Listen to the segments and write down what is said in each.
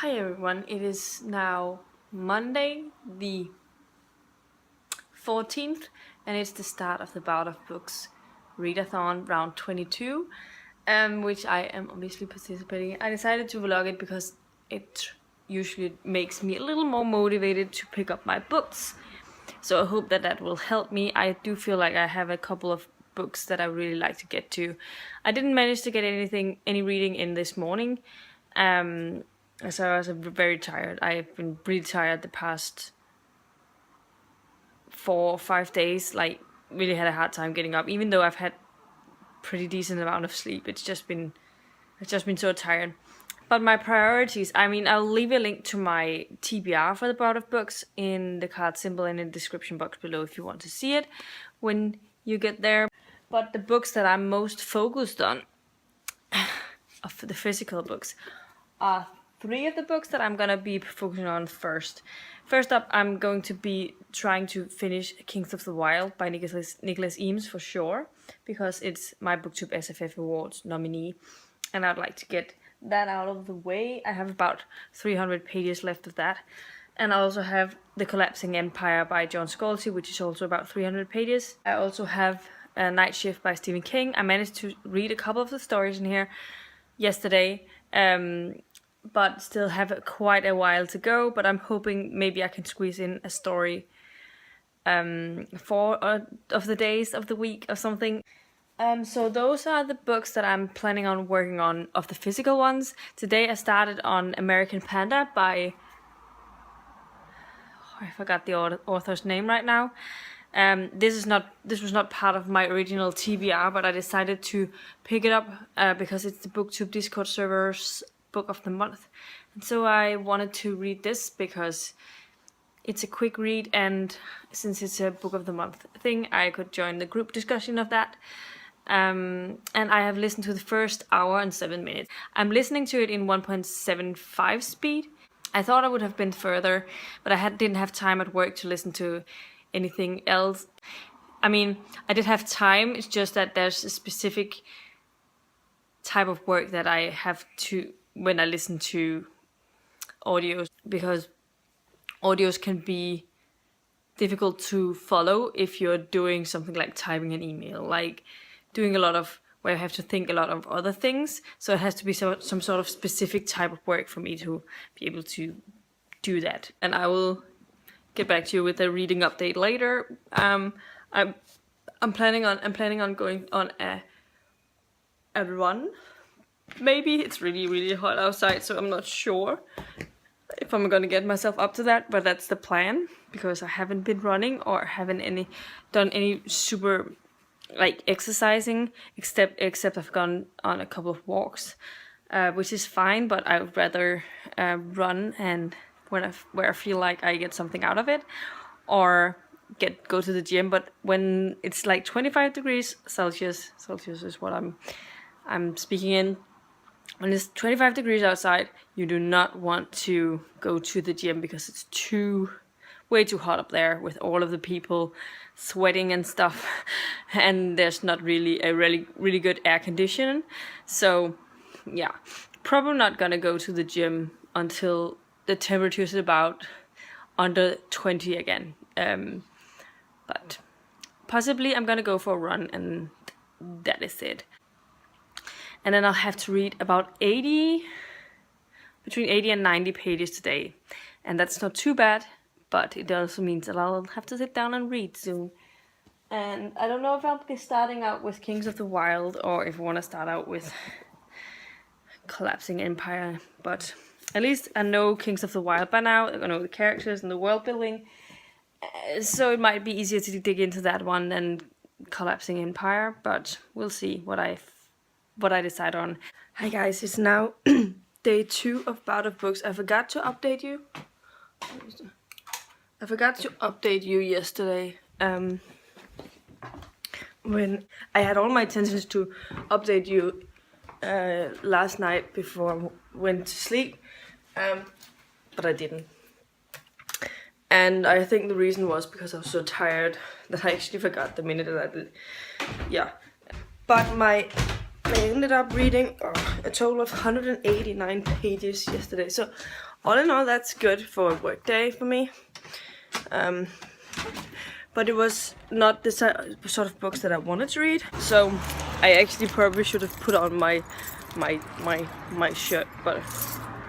Hi everyone, it is now Monday the 14th and it's the start of the Bout of Books readathon round 22, which I am obviously participating in. I decided to vlog it because it usually makes me a little more motivated to pick up my books. So I hope that will help me. I do feel like I have a couple of books that I really like to get to. I didn't manage to get any reading in this morning. So I was very tired. I've been really tired the past 4 or 5 days. Like, really had a hard time getting up, even though I've had pretty decent amount of sleep. I've just been so tired. But my priorities, I mean, I'll leave a link to my TBR for the Bout of Books in the card symbol and in the description box below if you want to see it when you get there. But the books that I'm most focused on, of the physical books, are 3 of the books that I'm gonna be focusing on first. First up, I'm going to be trying to finish Kings of the Wild by Nicholas Eames for sure, because it's my BookTube SFF Awards nominee, and I'd like to get that out of the way. I have about 300 pages left of that. And I also have The Collapsing Empire by John Scalzi, which is also about 300 pages. I also have Night Shift by Stephen King. I managed to read a couple of the stories in here yesterday, but still have quite a while to go. But I'm hoping maybe I can squeeze in a story 4 of the days of the week or something. So those are the books that I'm planning on working on of the physical ones. Today I started on American Panda by... I forgot the author's name right now. This was not part of my original TBR, but I decided to pick it up because it's the BookTube Discord server's book of the month. And so I wanted to read this because it's a quick read, and since it's a book of the month thing, I could join the group discussion of that. And I have listened to the first hour and 7 minutes. I'm listening to it in 1.75 speed. I thought I would have been further, but I didn't have time at work to listen to anything else. I mean, I did have time, it's just that there's a specific type of work that I have to when I listen to audios, because audios can be difficult to follow if you're doing something like typing an email, like doing a lot of where I have to think a lot of other things. So it has to be some sort of specific type of work for me to be able to do that. And I will get back to you with a reading update later. I'm planning on going on a run. Maybe it's really hot outside, so I'm not sure if I'm gonna get myself up to that, but that's the plan, because I haven't been running or haven't done any super like exercising, except I've gone on a couple of walks, which is fine, but I would rather run and where I feel like I get something out of it, or go to the gym. But when it's like 25 degrees Celsius is what I'm speaking in. When it's 25 degrees outside, you do not want to go to the gym because it's way too hot up there with all of the people sweating and stuff, and there's not really a really good air conditioning. So yeah, probably not gonna go to the gym until the temperature is about under 20 again. But possibly I'm gonna go for a run, and that is it. And then I'll have to read about between 80 and 90 pages today. And that's not too bad, but it also means that I'll have to sit down and read soon. And I don't know if I'll be starting out with Kings of the Wild or if I want to start out with Collapsing Empire. But at least I know Kings of the Wild by now. I know the characters and the world building. So it might be easier to dig into that one than Collapsing Empire. But we'll see what I decide on. Hi guys, it's now day 2 of Bout of Books. I forgot to update you. Yesterday. When I had all my intentions to update you last night before I went to sleep, but I didn't. And I think the reason was because I was so tired that I actually forgot the minute that I did. Yeah, but my I ended up reading a total of 189 pages yesterday. So all in all, that's good for a work day for me. But it was not the sort of books that I wanted to read. So I actually probably should have put on my shirt, but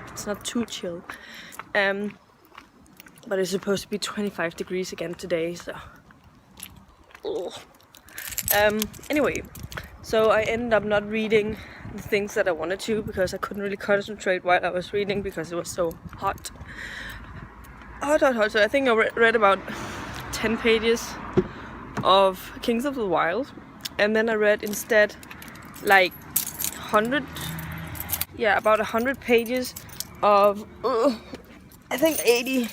it's not too chill. But it's supposed to be 25 degrees again today, so. Anyway, so I ended up not reading the things that I wanted to because I couldn't really concentrate while I was reading because it was so hot. Hot. So I think I read about 10 pages of Kings of the Wild, and then I read instead like 100, about 100 pages of I think 80,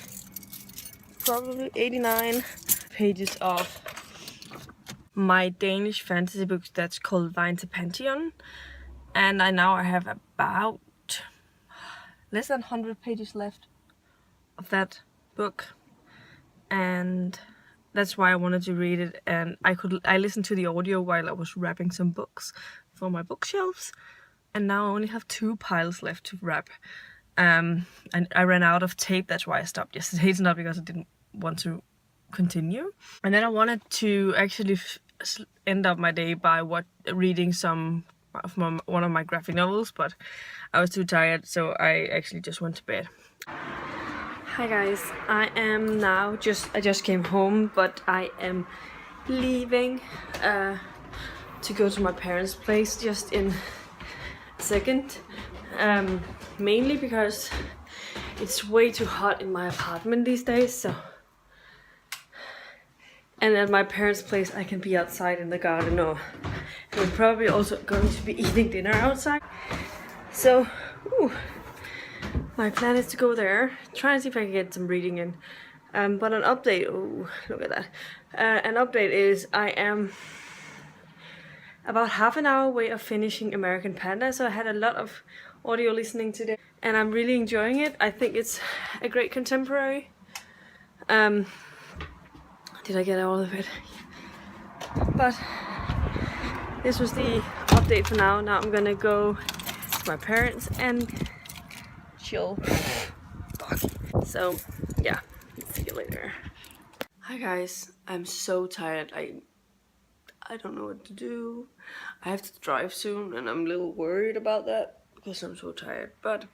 probably 89 pages of my Danish fantasy books that's called Vejen til Pantheon, and I have about less than 100 pages left of that book, and that's why I wanted to read it. And I listened to the audio while I was wrapping some books for my bookshelves, and now I only have 2 piles left to wrap. And I ran out of tape, that's why I stopped yesterday. It's not because I didn't want to continue. And then I wanted to actually end up my day by reading some of one of my graphic novels, but I was too tired, so I actually just went to bed. Hi guys, I just came home, but I am leaving to go to my parents' place just in a second. Mainly because it's way too hot in my apartment these days, so. And at my parents' place I can be outside in the garden, or we're probably also going to be eating dinner outside. So, my plan is to go there, try and see if I can get some reading in. But an update, look at that. An update is I am about half an hour away of finishing American Panda, so I had a lot of audio listening today, and I'm really enjoying it. I think it's a great contemporary. Did I get all of it? But this was the update for now. Now I'm gonna go to my parents and chill. So yeah, see you later. Hi guys, I'm so tired. I don't know what to do. I have to drive soon, and I'm a little worried about that because I'm so tired. But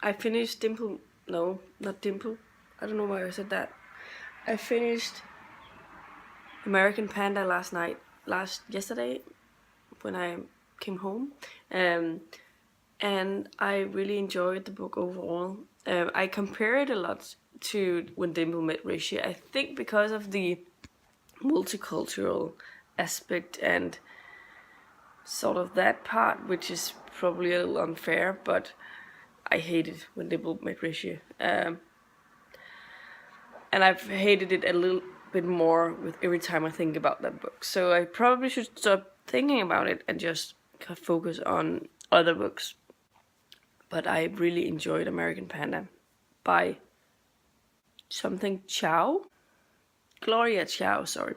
I finished No, not Dimple. I don't know why I said that. I finished American Panda yesterday when I came home, and I really enjoyed the book overall. I compare it a lot to When Dimple Met Rishi. I think because of the multicultural aspect and sort of that part, which is probably a little unfair, but I hated When Dimple Met Rishi, and I've hated it a little bit more with every time I think about that book. So I probably should stop thinking about it and just focus on other books. But I really enjoyed American Panda by Gloria Chow, sorry.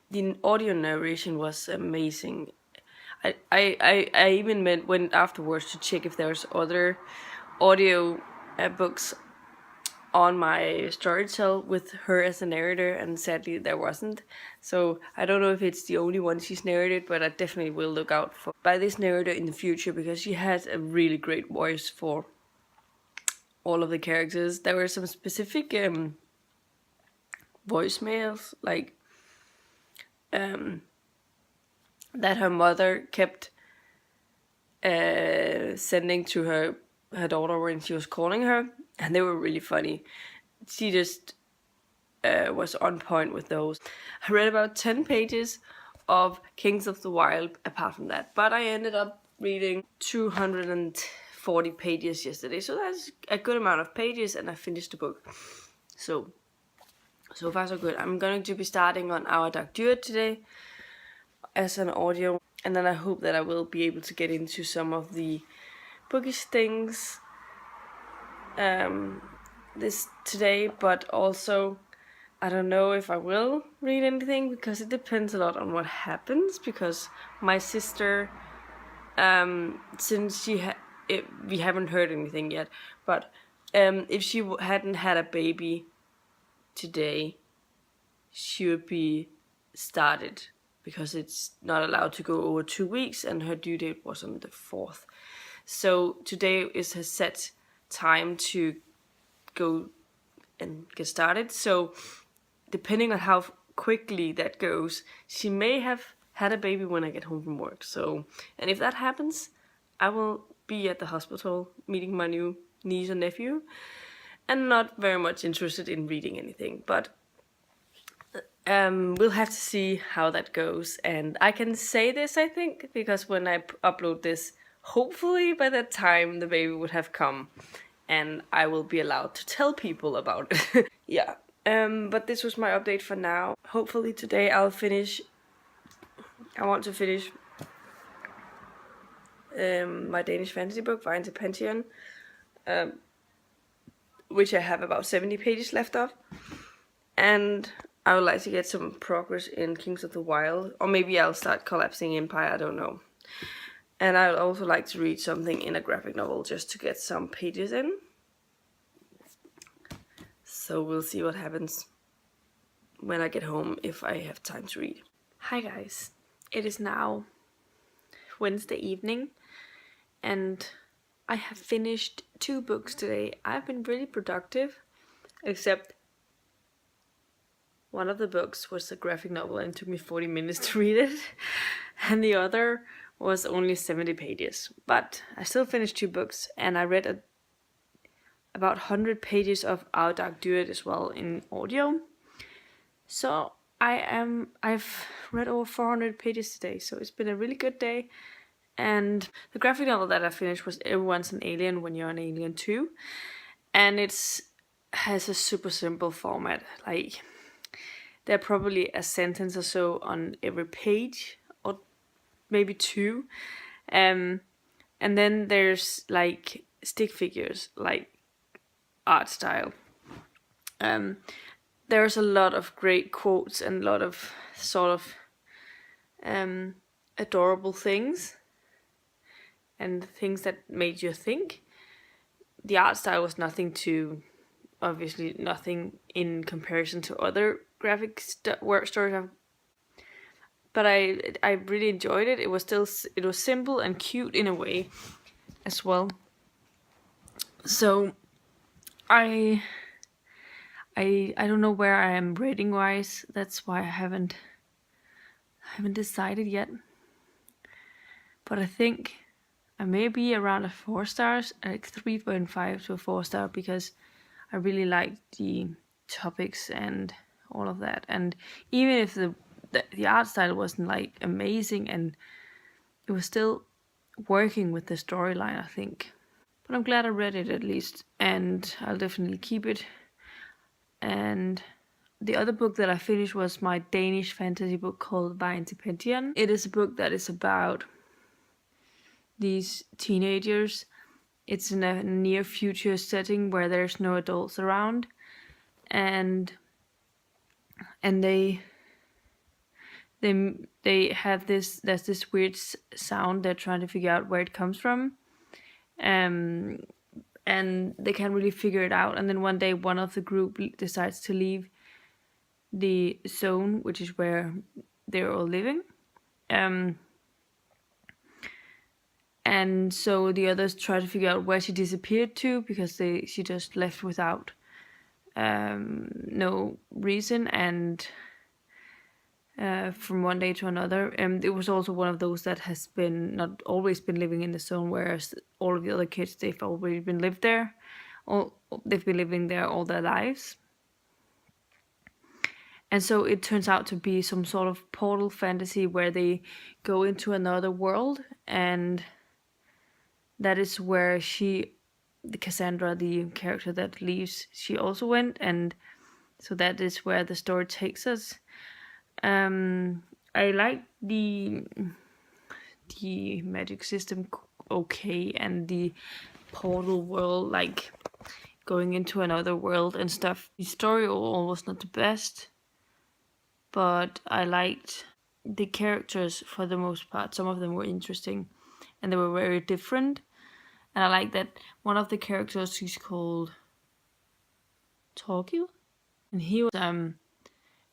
The audio narration was amazing. I even went afterwards to check if there's other audio books on my Storytel with her as a narrator, and sadly there wasn't. So I don't know if it's the only one she's narrated, but I definitely will look out by this narrator in the future, because she has a really great voice for all of the characters. There were some specific voicemails, like that her mother kept sending to her daughter when she was calling her, and they were really funny. She just was on point with those. I read about 10 pages of Kings of the Wild apart from that, but I ended up reading 240 pages yesterday, so that's a good amount of pages, and I finished the book. So far so good. I'm going to be starting on Our Dark Druid today as an audio, and then I hope that I will be able to get into some of the bookish things this today, but also I don't know if I will read anything, because it depends a lot on what happens, because my sister since we haven't heard anything yet, but if she hadn't had a baby today, she would be started, because it's not allowed to go over 2 weeks, and her due date was on the 4th. So today is her set time to go and get started. So depending on how quickly that goes, she may have had a baby when I get home from work. So, and if that happens, I will be at the hospital meeting my new niece and nephew, and not very much interested in reading anything, but we'll have to see how that goes. And I can say this, I think, because when I upload this, hopefully by that time the baby would have come and I will be allowed to tell people about it. Yeah. But this was my update for now. Hopefully today I want to finish my Danish fantasy book, Vejen Pantheon, which I have about 70 pages left of. And I would like to get some progress in Kings of the Wild, or maybe I'll start collapsing Empire, I don't know. And I would also like to read something in a graphic novel just to get some pages in. So we'll see what happens when I get home, if I have time to read. Hi guys, it is now Wednesday evening, and I have finished 2 books today. I've been really productive, except one of the books was a graphic novel and it took me 40 minutes to read it, and the other was only 70 pages. But I still finished 2 books, and I read about 100 pages of Our Dark Duet as well in audio. So I've read over 400 pages today, so it's been a really good day. And the graphic novel that I finished was Everyone's an Alien When You're an Alien Too, and has a super simple format. Like, there are probably a sentence or so on every page, or maybe 2, and then there's like stick figures, like art style. There's a lot of great quotes and a lot of sort of adorable things and things that made you think. The art style was obviously nothing in comparison to other graphic work stories but I really enjoyed it. It was simple and cute in a way as well. So I don't know where I am rating wise. That's why I haven't decided yet. But I think I may be around a 4 stars, like 3.5 to a 4 star, because I really liked the topics and all of that. And even if the art style wasn't like amazing, and it was still working with the storyline, I think. But I'm glad I read it at least, and I'll definitely keep it. And the other book that I finished was my Danish fantasy book called Vejen Pantheon. It is a book that is about these teenagers. It's in a near future setting where there's no adults around, and they have there's this weird sound. They're trying to figure out where it comes from, and they can't really figure it out. And then one day, one of the group decides to leave the zone, which is where they're all living, and so the others try to figure out where she disappeared to, because she just left without no reason, and from one day to another. And it was also one of those that has been not always been living in the zone, whereas all of the other kids, they've already been lived there, or they've been living there all their lives. And so it turns out to be some sort of portal fantasy where they go into another world, and that is where Cassandra, the character that leaves, she also went, and so that is where the story takes us. I like the magic system okay, and the portal world, like going into another world and stuff. The story overall was not the best, but I liked the characters for the most part. Some of them were interesting, and they were very different. And I like that one of the characters, he's called Torgil, and he was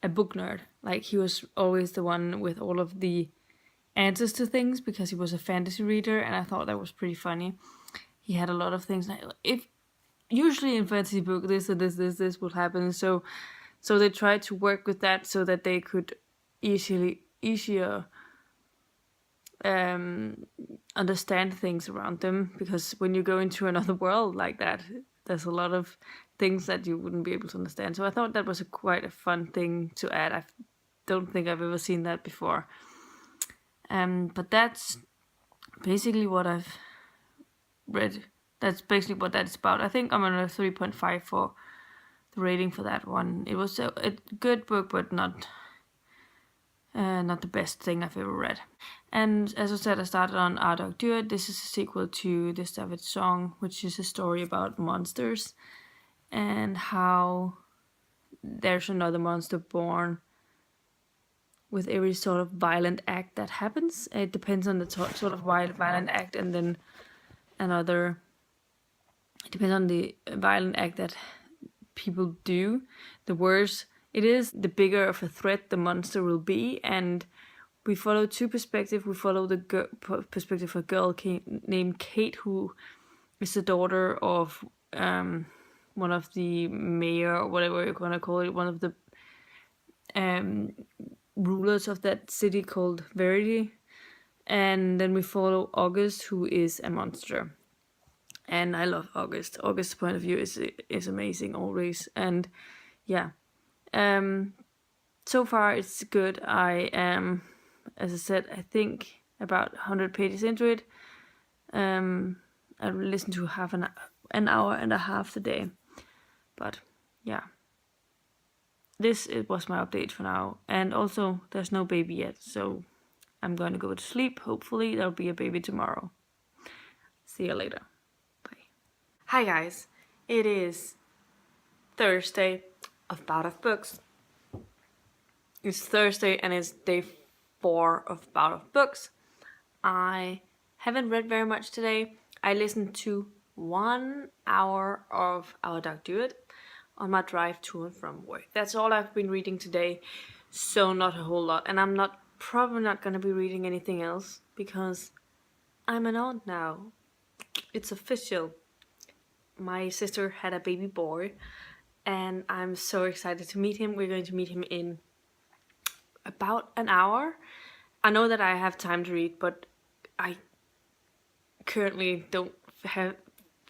a book nerd. Like, he was always the one with all of the answers to things because he was a fantasy reader, and I thought that was pretty funny. He had a lot of things like, if usually in fantasy book this or this would happen, so they tried to work with that so that they could easier understand things around them, because when you go into another world like that, there's a lot of things that you wouldn't be able to understand. So I thought that was quite a fun thing to add. I don't think I've ever seen that before. But that's basically what I've read. That's basically what that's about. I think I'm on a 3.5 for the rating for that one. It was a good book, but not the best thing I've ever read. And as I said, I started on Our Dog Do It. This is a sequel to The Savage Song, which is a story about monsters and how there's another monster born with every sort of violent act that happens. It depends on the sort of violent act, and then another. It depends on the violent act that people do. The worse it is, the bigger of a threat the monster will be. And we follow two perspectives. We follow the perspective of a girl named Kate, who is the daughter of one of the mayor, or whatever you're gonna call it, one of the rulers of that city called Verity. And then we follow August, who is a monster. And I love August. August's point of view is amazing always. And yeah, so far it's good. I am, as I said, I think about 100 pages into it. I listen to half an hour and a half a day. But yeah, it was my update for now. And also, there's no baby yet, so I'm going to go to sleep. Hopefully there'll be a baby tomorrow. See you later. Hi guys, it is Thursday of Bout of Books. It's Thursday and it's day 4 of Bout of Books. I haven't read very much today. I listened to 1 hour of Our Dog Do It on my drive to and from work. That's all I've been reading today, so not a whole lot. And I'm probably not going to be reading anything else because I'm an aunt now. It's official. My sister had a baby boy, and I'm so excited to meet him. We're going to meet him in about an hour. I know that I have time to read, but I currently don't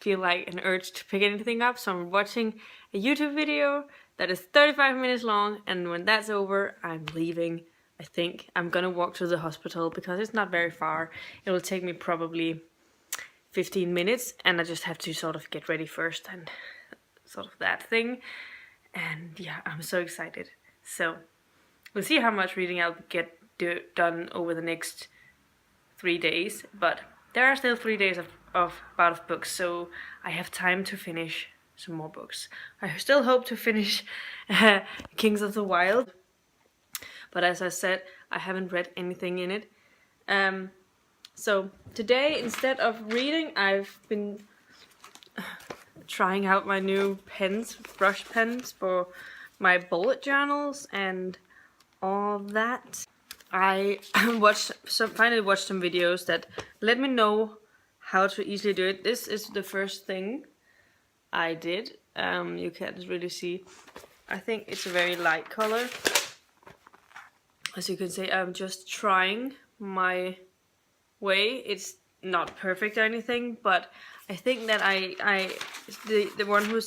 feel like an urge to pick anything up, so I'm watching a YouTube video that is 35 minutes long, and when that's over, I'm leaving. I think I'm gonna walk to the hospital because it's not very far. It will take me probably 15 minutes, and I just have to sort of get ready first and sort of that thing. And yeah, I'm so excited. So we'll see how much reading I'll get done over the next 3 days, but there are still 3 days of Bout of Books, so I have time to finish some more books. I still hope to finish Kings of the Wild, but as I said, I haven't read anything in it. So today, instead of reading, I've been trying out my new brush pens for my bullet journals and all that. I finally watched some videos that let me know how to easily do it. This is the first thing I did. You can't really see. I think it's a very light color. As you can see, I'm just trying my way. It's not perfect or anything, but I think that the one who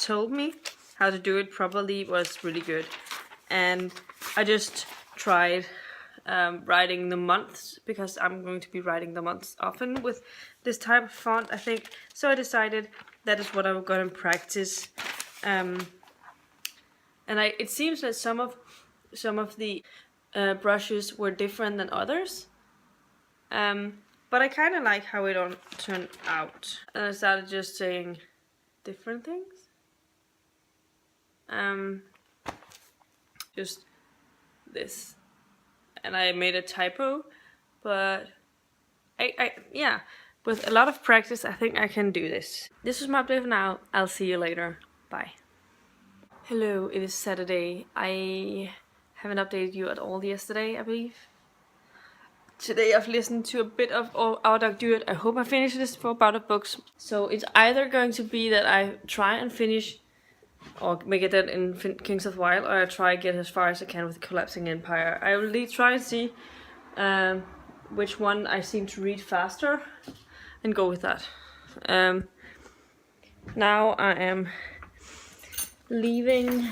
told me how to do it properly was really good. And I just tried writing the months, because I'm going to be writing the months often with this type of font, I think. So I decided that is what I'm going to practice. And it seems that some of the brushes were different than others. But I kind of like how it all turned out. And I started just saying different things. Just this. And I made a typo, but Yeah, with a lot of practice, I think I can do this. This was my update for now. I'll see you later. Bye. Hello, it is Saturday. I haven't updated you at all yesterday, I believe. Today I've listened to a bit of Our Dog Do It. I hope I finish this for Bout of Books. So it's either going to be that I try and finish or make it that in Kings of Wild, or I try to get as far as I can with Collapsing Empire. I will try and see which one I seem to read faster and go with that. Now I am leaving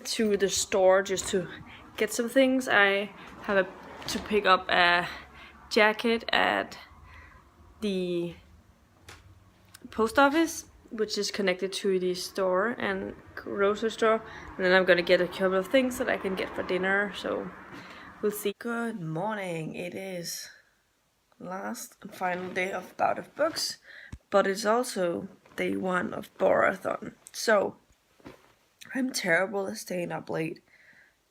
to the store just to get some things. I have to pick up a jacket at the post office, which is connected to the store and grocery store, and then I'm gonna get a couple of things that I can get for dinner, so we'll see. Good morning. It is last and final day of Bout of Books, but it's also day 1 of Borrowathon. So I'm terrible at staying up late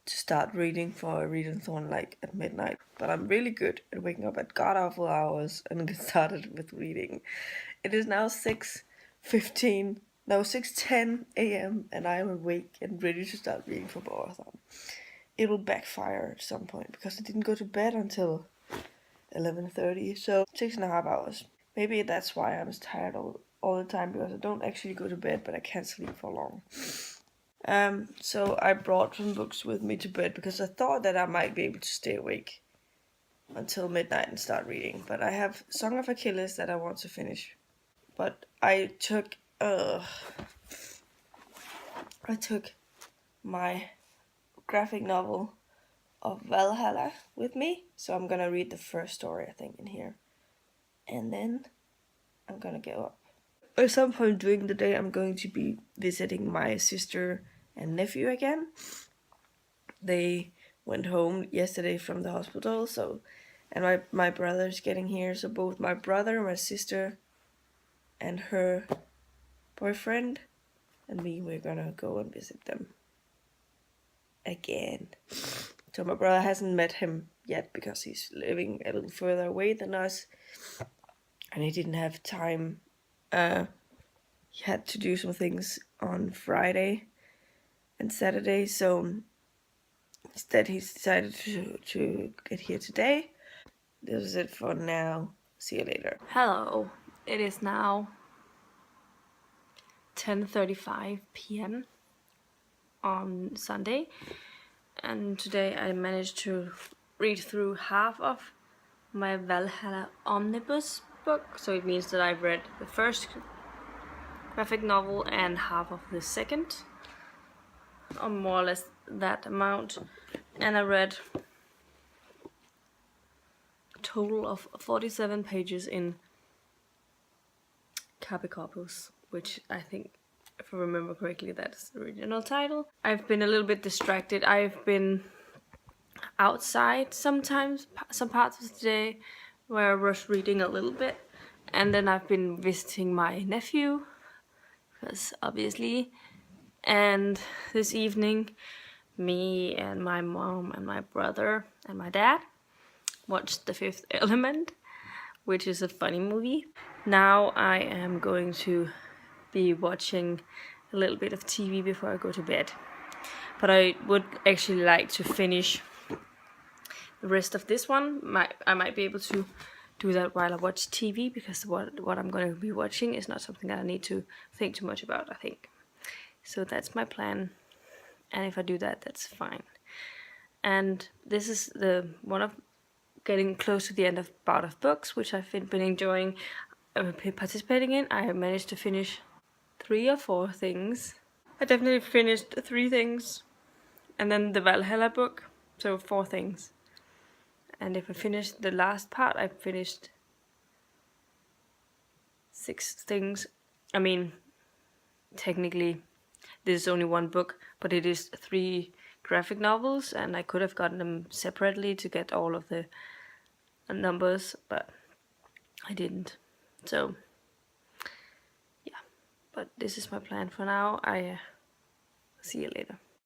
to start reading for a readathon like at midnight, but I'm really good at waking up at god awful hours and get started with reading. It is now 6:10 a.m. and I am awake and ready to start reading for Borrowathon. It will backfire at some point because I didn't go to bed until 11:30, so 6.5 hours. Maybe that's why I'm tired all the time, because I don't actually go to bed, but I can't sleep for long. So I brought some books with me to bed because I thought that I might be able to stay awake until midnight and start reading. But I have Song of Achilles that I want to finish. But I took my graphic novel of Valhalla with me, so I'm gonna read the first story, I think, in here, and then I'm gonna go up. At some point during the day, I'm going to be visiting my sister and nephew again. They went home yesterday from the hospital, and my brother's getting here, so both my brother, my sister, and her boyfriend and me, we're gonna go and visit them again. So my brother hasn't met him yet because he's living a little further away than us, and he didn't have time. He had to do some things on Friday and Saturday, so instead he's decided to get here today. This is it for now. See you later. Hello, it is now 10:35 p.m. on Sunday, and today I managed to read through half of my Valhalla omnibus book, so it means that I've read the first graphic novel and half of the second, or more or less that amount, and I read a total of 47 pages in Capicopus, which I think, if I remember correctly, that's the original title. I've been a little bit distracted. I've been outside sometimes, some parts of the day, where I was reading a little bit, and then I've been visiting my nephew, because obviously, and this evening, me and my mom and my brother and my dad watched The Fifth Element, which is a funny movie. Now I am going to be watching a little bit of TV before I go to bed. But I would actually like to finish the rest of this one. I might be able to do that while I watch TV, because what I'm going to be watching is not something that I need to think too much about, I think. So that's my plan, and if I do that, that's fine. And this is the one of getting close to the end of Bout of Books, which I've been enjoying participating in. I have managed to finish 3 or 4 things. I definitely finished 3 things, and then the Valhalla book, so 4 things. And if I finish the last part, I finished 6 things. I mean, technically, this is only 1 book, but it is 3 graphic novels, and I could have gotten them separately to get all of the numbers, but I didn't. So, yeah. But this is my plan for now. I see you later.